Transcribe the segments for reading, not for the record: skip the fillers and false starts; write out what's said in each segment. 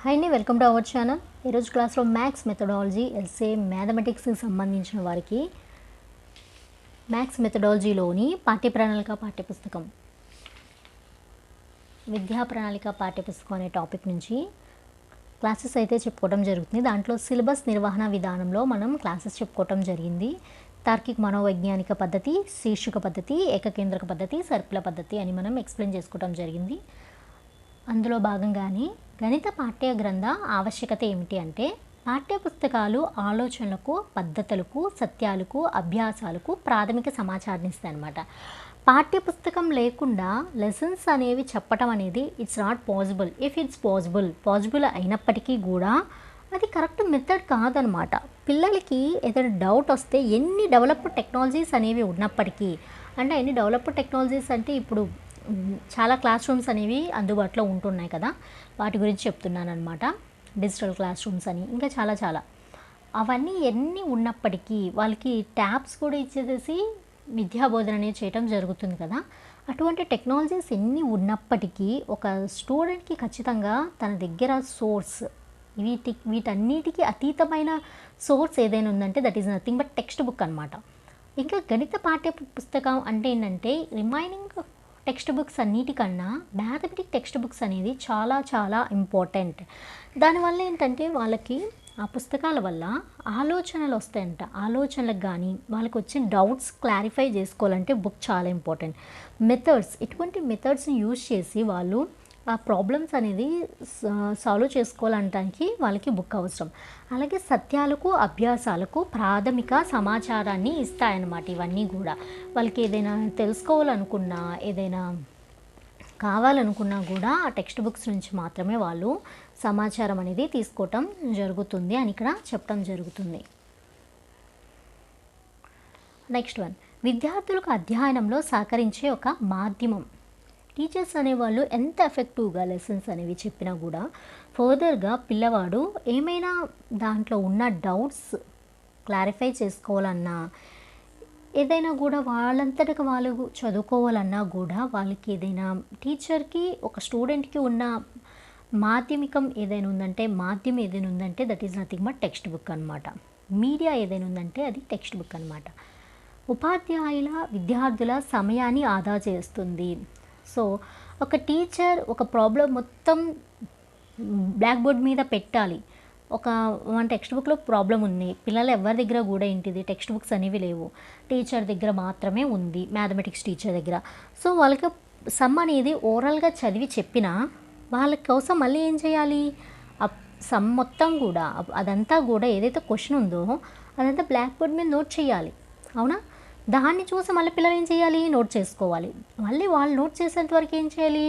Hi అండి, welcome to our channel. ఈరోజు క్లాస్లో మ్యాథ్స్ మెథడాలజీ ఎస్ఏ మ్యాథమెటిక్స్కి సంబంధించిన వారికి మ్యాథ్స్ మెథడాలజీలోని పాఠ్యపుస్తకం విద్యా ప్రణాళిక పాఠ్యపుస్తకం అనే టాపిక్ నుంచి క్లాసెస్ అయితే చెప్పుకోవడం జరుగుతుంది. దాంట్లో సిలబస్ నిర్వహణ విధానంలో మనం క్లాసెస్ చెప్పుకోవడం జరిగింది. తార్కిక మనోవైజ్ఞానిక పద్ధతి, శీర్షిక పద్ధతి, ఏకకేంద్రక పద్ధతి, సర్పిల పద్ధతి అని మనం ఎక్స్ప్లెయిన్ చేసుకోవడం జరిగింది. అందులో భాగంగానే గణిత పాఠ్య గ్రంథ ఆవశ్యకత ఏమిటి అంటే, పాఠ్యపుస్తకాలు ఆలోచనలకు, పద్ధతులకు, సత్యాలకు, అభ్యాసాలకు ప్రాథమిక సమాచారాన్ని ఇస్తాయి అన్నమాట. పాఠ్యపుస్తకం లేకుండా లెసన్స్ అనేవి చెప్పటం అనేది it's not possible. If it's possible అయినప్పటికీ కూడా అది కరెక్ట్ మెథడ్ కాదనమాట. పిల్లలకి ఏదైనా డౌట్ వస్తే ఎన్ని డెవలప్డ్ టెక్నాలజీస్ అనేవి ఉన్నప్పటికీ, అంటే ఎన్ని డెవలప్డ్ టెక్నాలజీస్ అంటే ఇప్పుడు చాలా క్లాస్ రూమ్స్ అనేవి అందుబాటులో ఉంటున్నాయి కదా, వాటి గురించి చెప్తున్నాను అనమాట. డిజిటల్ క్లాస్ రూమ్స్ అని ఇంకా చాలా అవన్నీ ఎన్ని ఉన్నప్పటికీ వాళ్ళకి ట్యాబ్స్ కూడా ఇచ్చేసేసి విద్యాబోధన అనేది చేయటం జరుగుతుంది కదా. అటువంటి టెక్నాలజీస్ ఎన్ని ఉన్నప్పటికీ ఒక స్టూడెంట్కి ఖచ్చితంగా తన దగ్గర సోర్స్, వీటన్నిటికీ అతీతమైన సోర్స్ ఏదైనా ఉందంటే that is nothing but text book అనమాట. ఇంకా గణిత పాఠ్య పుస్తకం అంటే ఏంటంటే రిమైనింగ్ టెక్స్ట్ బుక్స్ అన్నిటికన్నా మ్యాథమెటిక్ టెక్స్ట్ బుక్స్ అనేది చాలా ఇంపార్టెంట్. దానివల్ల ఏంటంటే వాళ్ళకి ఆ పుస్తకాల వల్ల ఆలోచనలు వస్తాయంట. ఆలోచనలకు కానీ వాళ్ళకి వచ్చిన డౌట్స్ క్లారిఫై చేసుకోవాలంటే బుక్ చాలా ఇంపార్టెంట్. ఇటువంటి మెథడ్స్ని యూజ్ చేసి వాళ్ళు ఆ ప్రాబ్లమ్స్ అనేది సాల్వ్ చేసుకోవాలంటానికి వాళ్ళకి బుక్ అవసరం. అలాగే సత్యాలకు, అభ్యాసాలకు ప్రాథమిక సమాచారాన్ని ఇస్తాయన్నమాట. ఇవన్నీ కూడా వాళ్ళకి ఏదైనా తెలుసుకోవాలనుకున్నా, ఏదైనా కావాలనుకున్నా కూడా ఆ టెక్స్ట్ బుక్స్ నుంచి మాత్రమే వాళ్ళు సమాచారం అనేది తీసుకోవటం జరుగుతుంది అని ఇక్కడ చెప్పడం జరుగుతుంది. నెక్స్ట్ వన్, విద్యార్థులకు అధ్యయనంలో సహకరించే ఒక మాధ్యమం. టీచర్స్ అనేవాళ్ళు ఎంత ఎఫెక్టివ్గా లెసన్స్ అనేవి చెప్పినా కూడా ఫర్దర్గా పిల్లవాడు ఏమైనా దాంట్లో ఉన్న డౌట్స్ క్లారిఫై చేసుకోవాలన్నా, ఏదైనా కూడా వాళ్ళంతటగా వాళ్ళు చదువుకోవాలన్నా కూడా వాళ్ళకి ఏదైనా టీచర్కి ఒక స్టూడెంట్కి ఉన్న మాధ్యమం ఏదైనా ఉందంటే that is nothing but text book అనమాట. మీడియా ఏదైనా ఉందంటే అది టెక్స్ట్ బుక్ అనమాట. ఉపాధ్యాయుల, విద్యార్థుల సమయాన్ని ఆదా చేస్తుంది. సో ఒక టీచర్ ఒక ప్రాబ్లం మొత్తం బ్లాక్ బోర్డ్ మీద పెట్టాలి. మన టెక్స్ట్ బుక్లో ప్రాబ్లం ఉంది, పిల్లలు ఎవరి దగ్గర కూడా ఏంటిది టెక్స్ట్ బుక్స్ అనేవి లేవు, టీచర్ దగ్గర మాత్రమే ఉంది, మ్యాథమెటిక్స్ టీచర్ దగ్గర. సో వాళ్ళకి సమ్ అనేది ఓరల్గా చదివి చెప్పినా వాళ్ళ కోసం మళ్ళీ ఏం చేయాలి, ఆ సమ్ మొత్తం కూడా అదంతా కూడా ఏదైతే క్వశ్చన్ ఉందో అదంతా బ్లాక్ బోర్డ్ మీద నోట్ చేయాలి. అవునా? దాన్ని చూసి మళ్ళీ పిల్లలు ఏం చేయాలి, నోట్ చేసుకోవాలి. మళ్ళీ వాళ్ళు నోట్ చేసేంత వరకు ఏం చేయాలి,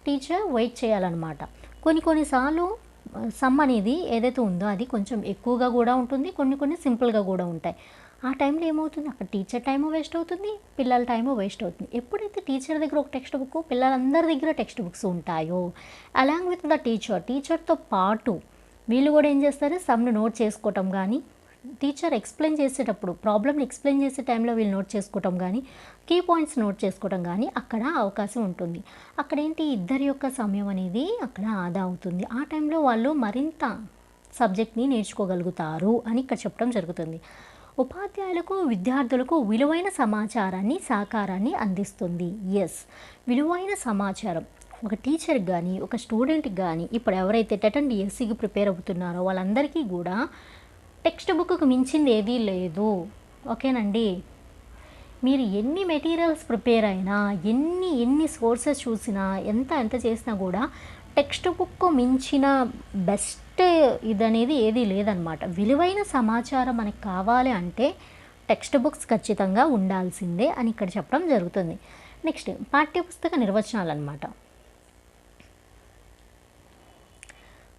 టీచర్ వెయిట్ చేయాలన్నమాట. కొన్నిసార్లు సమ్ అనేది ఏదైతే ఉందో అది కొంచెం ఎక్కువగా కూడా ఉంటుంది, కొన్ని సింపుల్గా కూడా ఉంటాయి. ఆ టైంలో ఏమవుతుంది, అక్కడ టీచర్ టైము వేస్ట్ అవుతుంది, పిల్లల టైము వేస్ట్ అవుతుంది. ఎప్పుడైతే టీచర్ దగ్గర ఒక టెక్స్ట్ బుక్, పిల్లలందరి దగ్గర టెక్స్ట్ బుక్స్ ఉంటాయో అలాంగ్ విత్ ద టీచర్తో పాటు వీళ్ళు కూడా ఏం చేస్తారు, సమ్ను నోట్ చేసుకోవటం కానీ, టీచర్ ఎక్స్ప్లెయిన్ చేసేటప్పుడు ప్రాబ్లమ్ని ఎక్స్ప్లెయిన్ చేసే టైంలో వీళ్ళు నోట్ చేసుకోవటం కానీ, కీ పాయింట్స్ నోట్ చేసుకోవటం కానీ అక్కడ అవకాశం ఉంటుంది. అక్కడ ఏంటి, ఇద్దరి యొక్క సమయం అనేది అక్కడ ఆదా అవుతుంది. ఆ టైంలో వాళ్ళు మరింత సబ్జెక్ట్ని నేర్చుకోగలుగుతారు అని ఇక్కడ చెప్పడం జరుగుతుంది. ఉపాధ్యాయులకు, విద్యార్థులకు విలువైన సమాచారాన్ని, సహకారాన్ని అందిస్తుంది. విలువైన సమాచారం ఒక టీచర్కి కానీ, ఒక స్టూడెంట్కి కానీ, ఇప్పుడు ఎవరైతే టెట్ అండ్ డిఎస్సికి ప్రిపేర్ అవుతున్నారో వాళ్ళందరికీ కూడా టెక్స్ట్ బుక్కు మించింది ఏదీ లేదు. ఓకేనండి? మీరు ఎన్ని మెటీరియల్స్ ప్రిపేర్ అయినా, ఎన్ని సోర్సెస్ చూసినా, ఎంత చేసినా కూడా టెక్స్ట్ బుక్ మించిన బెస్ట్ ఇదనేది ఏదీ లేదనమాట. విలువైన సమాచారం మనకు కావాలి అంటే టెక్స్ట్ బుక్స్ ఖచ్చితంగా ఉండాల్సిందే అని ఇక్కడ చెప్పడం జరుగుతుంది. నెక్స్ట్, పాఠ్యపుస్తక నిర్వచనాలు అనమాట.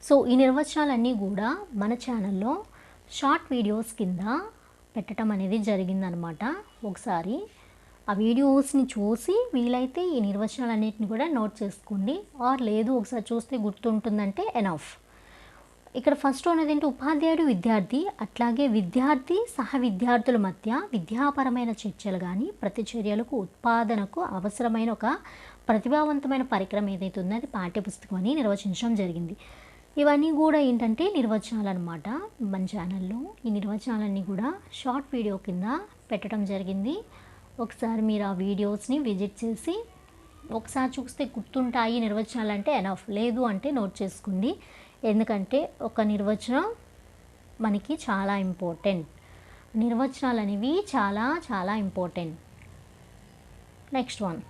సో ఈ నిర్వచనాలన్నీ కూడా మన ఛానల్లో షార్ట్ వీడియోస్ కింద పెట్టడం అనేది జరిగిందనమాట. ఒకసారి ఆ వీడియోస్ని చూసి వీలైతే ఈ నిర్వచనాలన్నింటిని కూడా నోట్ చేసుకోండి. లేదు ఒకసారి చూస్తే గుర్తుంటుందంటే ఎనఫ్. ఇక్కడ ఫస్ట్ అనేది ఏంటి, ఉపాధ్యాయుడు, విద్యార్థి, అట్లాగే విద్యార్థి సహ విద్యార్థుల మధ్య విద్యాపరమైన చర్చలు కానీ, ప్రతిచర్యలకు, ఉత్పాదనకు అవసరమైన ఒక ప్రతిభావంతమైన పరికరం ఏదైతే ఉందో అది పాఠ్యపుస్తకం అని నిర్వచించడం జరిగింది. ఇవన్నీ కూడా ఏంటంటే నిర్వచనాలన్నమాట. మన ఛానల్లో ఈ నిర్వచనాలన్నీ కూడా షార్ట్ వీడియో కింద పెట్టడం జరిగింది. ఒకసారి మీరు ఆ వీడియోస్ని విజిట్ చేసి ఒకసారి చూస్తే గుర్తుంటాయి నిర్వచనాలంటే ఎనఫ్, లేదు అంటే నోట్ చేసుకోండి. ఎందుకంటే ఒక నిర్వచనం మనకి చాలా ఇంపార్టెంట్. నిర్వచనాలు అనేవి చాలా చాలా ఇంపార్టెంట్. నెక్స్ట్ వన్,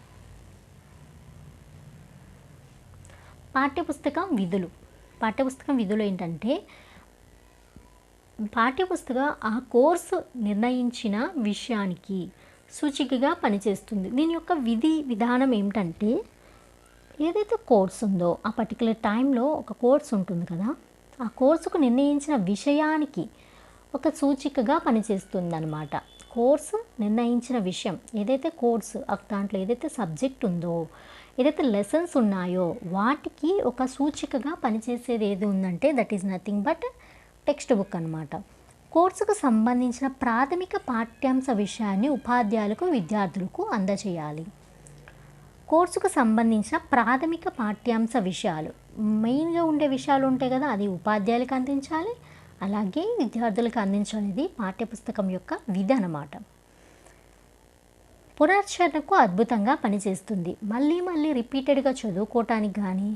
పాఠ్యపుస్తకం విధులు. పాఠ్యపుస్తకం విధులు ఏంటంటే పాఠ్యపుస్తకం ఆ కోర్సు నిర్ణయించిన విషయానికి సూచికగా పనిచేస్తుంది. దీని యొక్క విధానం ఏమిటంటే ఏదైతే కోర్స్ ఉందో ఆ పర్టికులర్ టైంలో ఒక కోర్స్ ఉంటుంది కదా, ఆ కోర్సుకు నిర్ణయించిన విషయానికి ఒక సూచికగా పనిచేస్తుంది అన్నమాట. కోర్సు నిర్ణయించిన విషయం ఏదైతే కోర్సు దాంట్లో ఏదైతే సబ్జెక్ట్ ఉందో, ఏదైతే లెసన్స్ ఉన్నాయో వాటికి ఒక సూచికగా పనిచేసేది ఏది ఉందంటే that is nothing but text book అన్నమాట. కోర్సుకు సంబంధించిన ప్రాథమిక పాఠ్యాంశ విషయాన్ని ఉపాధ్యాయులకు విద్యార్థులకు అందజేయాలి. కోర్సుకు సంబంధించిన ప్రాథమిక పాఠ్యాంశ విషయాలు మెయిన్గా ఉండే విషయాలు ఉంటాయి కదా, అది ఉపాధ్యాయులకు అందించాలి, అలాగే విద్యార్థులకు అందించాలి. పాఠ్యపుస్తకం యొక్క విధి అన్నమాట. పునశ్చరణకు అద్భుతంగా పనిచేస్తుంది. మళ్ళీ మళ్ళీ రిపీటెడ్గా చదువుకోవటానికి కానీ,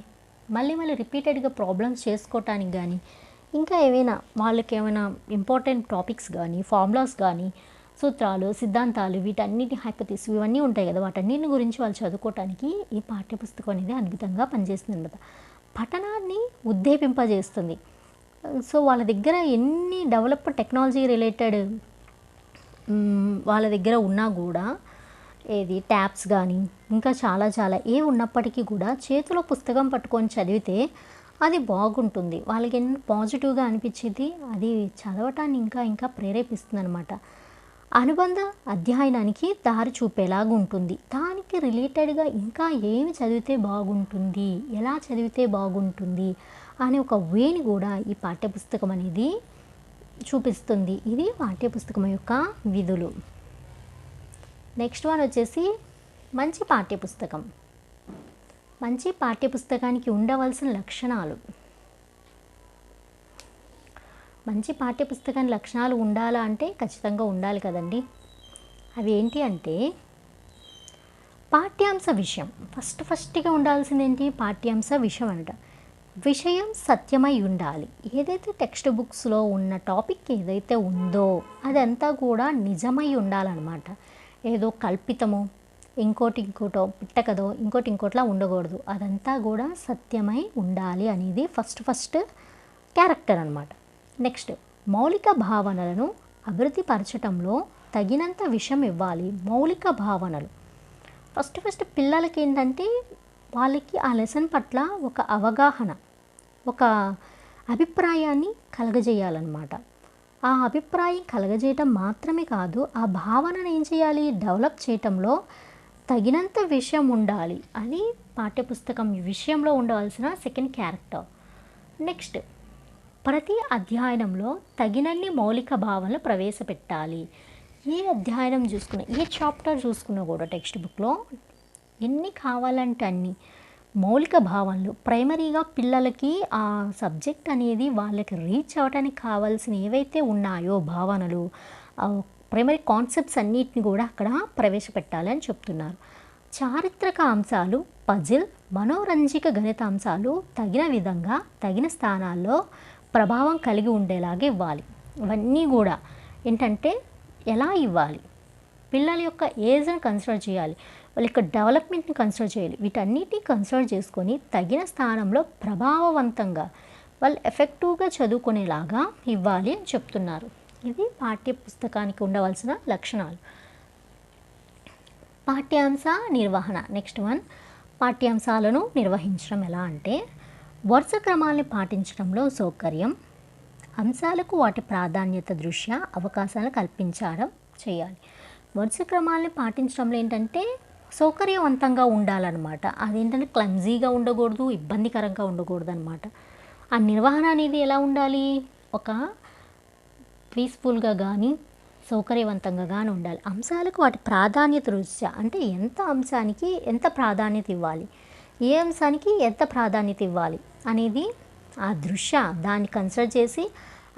మళ్ళీ మళ్ళీ రిపీటెడ్గా ప్రాబ్లమ్స్ చేసుకోవటానికి కానీ, ఇంకా ఏమైనా వాళ్ళకి ఏమైనా ఇంపార్టెంట్ టాపిక్స్ కానీ, ఫార్ములాస్ కానీ, సూత్రాలు, సిద్ధాంతాలు, వీటన్నిటి హైపోథిసిస్ ఇవన్నీ ఉంటాయి కదా, వాటన్నిటి గురించి వాళ్ళు చదువుకోవటానికి ఈ పాఠ్యపుస్తకం అనేది అద్భుతంగా పనిచేస్తుంది అన్నమాట. పఠనాన్ని ఉద్దీపింపజేస్తుంది. సో వాళ్ళ దగ్గర ఎన్ని డెవలప్డ్ టెక్నాలజీ రిలేటెడ్ వాళ్ళ దగ్గర ఉన్నా కూడా, ఏది ట్యాబ్స్ కానీ ఇంకా చాలా చాలా ఏ ఉన్నప్పటికీ కూడా చేతిలో పుస్తకం పట్టుకొని చదివితే అది బాగుంటుంది. వాళ్ళకి ఎన్ని పాజిటివ్గా అనిపించేది అది చదవటాన్ని ఇంకా ఇంకా ప్రేరేపిస్తుంది అనమాట. అనుబంధ అధ్యయనానికి దారి చూపేలాగా ఉంటుంది. దానికి రిలేటెడ్గా ఇంకా ఏమి చదివితే బాగుంటుంది, ఎలా చదివితే బాగుంటుంది అనే ఒక వేని కూడా ఈ పాఠ్యపుస్తకం అనేది చూపిస్తుంది. ఇది పాఠ్యపుస్తకం యొక్క విధులు. నెక్స్ట్ వన్ వచ్చేసి మంచి పాఠ్యపుస్తకం. మంచి పాఠ్యపుస్తకానికి ఉండవలసిన లక్షణాలు. మంచి పాఠ్యపుస్తకానికి లక్షణాలు ఉండాలా అంటే ఖచ్చితంగా ఉండాలి కదండి. అవి ఏంటి అంటే పాఠ్యాంశ విషయం. ఫస్ట్గా ఉండాల్సింది ఏంటి? పాఠ్యాంశ విషయం అంట. విషయం సత్యమై ఉండాలి. ఏదైతే టెక్స్ట్ బుక్స్లో ఉన్న టాపిక్ ఏదైతే ఉందో అదంతా కూడా నిజమై ఉండాలన్నమాట. ఏదో కల్పితమో ఇంకోటో పిట్టకదో ఇంకోటిలా ఉండకూడదు. అదంతా కూడా సత్యమై ఉండాలి అనేది ఫస్ట్ క్యారెక్టర్ అన్నమాట. నెక్స్ట్, మౌలిక భావనలను అభివృద్ధి పరచడంలో తగినంత విషయం ఇవ్వాలి. మౌలిక భావనలు ఫస్ట్ పిల్లలకి ఏంటంటే వాళ్ళకి ఆ లెసన్ పట్ల ఒక అవగాహన, ఒక అభిప్రాయాన్ని కలగజేయాలన్నమాట. ఆ అభిప్రాయం కలగజేయటం మాత్రమే కాదు, ఆ భావనను ఏం చేయాలి? డెవలప్ చేయటంలో తగినంత విషయం ఉండాలి. అది పాఠ్యపుస్తకం విషయంలో ఉండవలసిన సెకండ్ క్యారెక్టర్. నెక్స్ట్, ప్రతి అధ్యయనంలో తగినన్ని మౌలిక భావనలు ప్రవేశపెట్టాలి. ఏ అధ్యయనం చూసుకున్నా, ఏ చాప్టర్ చూసుకున్నా కూడా టెక్స్ట్ బుక్లో ఎన్ని కావాలంటే అన్ని మౌలిక భావనలు ప్రైమరీగా పిల్లలకి ఆ సబ్జెక్ట్ అనేది వాళ్ళకి రీచ్ అవ్వడానికి కావాల్సిన ఏవైతే ఉన్నాయో భావనలు, ప్రైమరీ కాన్సెప్ట్స్ అన్నిటిని కూడా అక్కడ ప్రవేశపెట్టాలి అని చెప్తున్నారు. చారిత్రక అంశాలు, పజిల్, మనోరంజిక గణితాంశాలు తగిన విధంగా తగిన స్థానాల్లో ప్రభావం కలిగి ఉండేలాగా ఇవ్వాలి. ఇవన్నీ కూడా ఏంటంటే ఎలా ఇవ్వాలి? పిల్లల యొక్క ఏజ్ని కన్సిడర్ చేయాలి, వాళ్ళ యొక్క డెవలప్మెంట్ని కన్సిడర్ చేయాలి. వీటన్నిటిని కన్సిడర్ చేసుకొని తగిన స్థానంలో ప్రభావవంతంగా వాళ్ళు ఎఫెక్టివ్గా చదువుకునేలాగా ఇవ్వాలి అని చెప్తున్నారు. ఇది పాఠ్యపుస్తకానికి ఉండవలసిన లక్షణాలు. పాఠ్యాంశ నిర్వహణ. నెక్స్ట్ వన్, పాఠ్యాంశాలను నిర్వహించడం ఎలా అంటే వరుస క్రమాల్ని పాటించడంలో సౌకర్యం, అంశాలకు వాటి ప్రాధాన్యత దృష్ట్యా అవకాశాలు కల్పించడం చేయాలి. వరుస క్రమాల్ని పాటించడంలో ఏంటంటే సౌకర్యవంతంగా ఉండాలన్నమాట. అదేంటంటే క్లమ్జీగా ఉండకూడదు, ఇబ్బందికరంగా ఉండకూడదు అనమాట. ఆ నిర్వహణ అనేది ఎలా ఉండాలి? ఒక పీస్ఫుల్గా కానీ సౌకర్యవంతంగా కానీ ఉండాలి. అంశాలకు వాటి ప్రాధాన్యత దృష్ట్యా అంటే ఎంత అంశానికి ఎంత ప్రాధాన్యత ఇవ్వాలి, ఏ అంశానికి ఎంత ప్రాధాన్యత ఇవ్వాలి అనేది ఆ దృశ్య దాన్ని కన్సిడర్ చేసి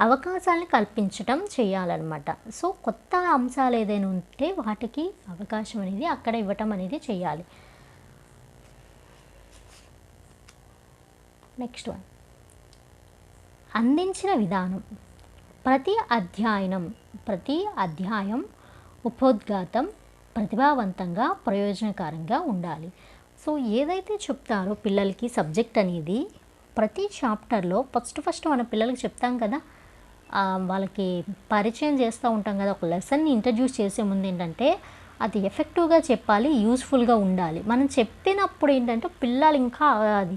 అవకాశాలను కల్పించటం చేయాలన్నమాట. సో కొత్త అంశాలు ఏదైనా ఉంటే వాటికి అవకాశం అనేది అక్కడ ఇవ్వటం అనేది చేయాలి. నెక్స్ట్ వన్, అందించిన విధానం. ప్రతి అధ్యాయం ఉపోద్ఘాతం ప్రతిభావంతంగా ప్రయోజనకరంగా ఉండాలి. సో ఏదైతే చెప్తారో పిల్లలకి సబ్జెక్ట్ అనేది ప్రతి చాప్టర్లో ఫస్ట్ మన పిల్లలకి చెప్తాం కదా, వాళ్ళకి పరిచయం చేస్తూ ఉంటాం కదా, ఒక లెసన్ని ఇంట్రడ్యూస్ చేసే ముందు ఏంటంటే అది ఎఫెక్టివ్గా చెప్పాలి, యూస్ఫుల్గా ఉండాలి. మనం చెప్పినప్పుడు ఏంటంటే పిల్లలు ఇంకా అది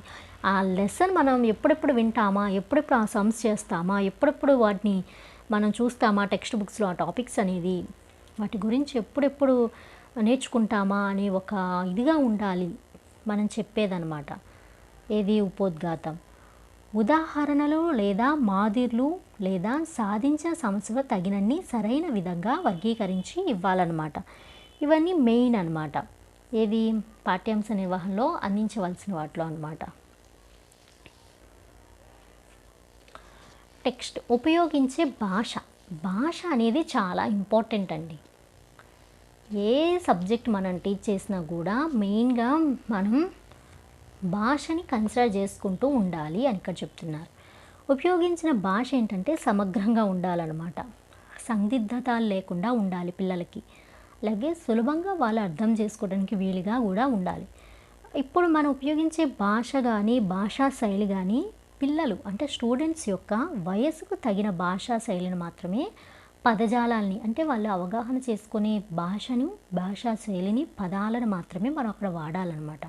ఆ లెసన్ మనం ఎప్పుడెప్పుడు వింటామా, ఎప్పుడెప్పుడు ఆ సమ్స్ చేస్తామా, ఎప్పుడెప్పుడు వాటిని మనం చూస్తామా టెక్స్ట్ బుక్స్లో ఆ టాపిక్స్ అనేది, వాటి గురించి ఎప్పుడెప్పుడు నేర్చుకుంటామా అనే ఒక ఇదిగా ఉండాలి మనం చెప్పేదన్నమాట. ఏది ఉపోద్ఘాతం. ఉదాహరణలు లేదా మాదిర్లు లేదా సాధించిన సమస్యలు తగినన్ని సరైన విధంగా వర్గీకరించి ఇవ్వాలన్నమాట. ఇవన్నీ మెయిన్ అన్నమాట. ఏది పాఠ్యాంశ నిర్వహణలో అందించవలసిన వాటిలో అన్నమాట. టెక్స్ట్ ఉపయోగించే భాష అనేది చాలా ఇంపార్టెంట్ అండి. ఏ సబ్జెక్ట్ మనం టీచ్ చేసినా కూడా మెయిన్గా మనం భాషని కన్సిడర్ చేసుకుంటూ ఉండాలి అని ఇక్కడ చెప్తున్నారు. ఉపయోగించిన భాష ఏంటంటే సమగ్రంగా ఉండాలన్నమాట. సందిగ్ధతలు లేకుండా ఉండాలి పిల్లలకి. అలాగే సులభంగా వాళ్ళు అర్థం చేసుకోవడానికి వీలుగా కూడా ఉండాలి. ఇప్పుడు మనం ఉపయోగించే భాష కానీ భాషా శైలి కానీ పిల్లలు అంటే స్టూడెంట్స్ యొక్క వయసుకు తగిన భాషా శైలిని మాత్రమే, పదజాలాల్ని అంటే వాళ్ళు అవగాహన చేసుకునే భాషను, భాషా శైలిని, పదాలను మాత్రమే మనం అక్కడ వాడాలన్నమాట.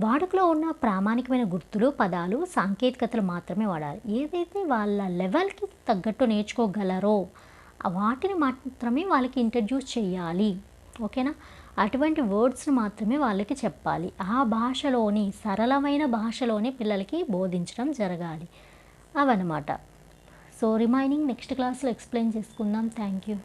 వాడుకలో ఉన్న ప్రామాణికమైన గుర్తులు, పదాలు, సాంకేతికతలు మాత్రమే వాడాలి. ఏదైతే వాళ్ళ లెవెల్కి తగ్గట్టు నేర్చుకోగలరో వాటిని మాత్రమే వాళ్ళకి ఇంట్రడ్యూస్ చేయాలి. ఓకేనా? అటువంటి వర్డ్స్ని మాత్రమే వాళ్ళకి చెప్పాలి. ఆ భాషలోని సరళమైన భాషలోనే పిల్లలకి బోధించడం జరగాలి అవన్నమాట. సో రిమైనింగ్ నెక్స్ట్ క్లాస్లో ఎక్స్ప్లెయిన్ చేసుకుందాం. Thank you.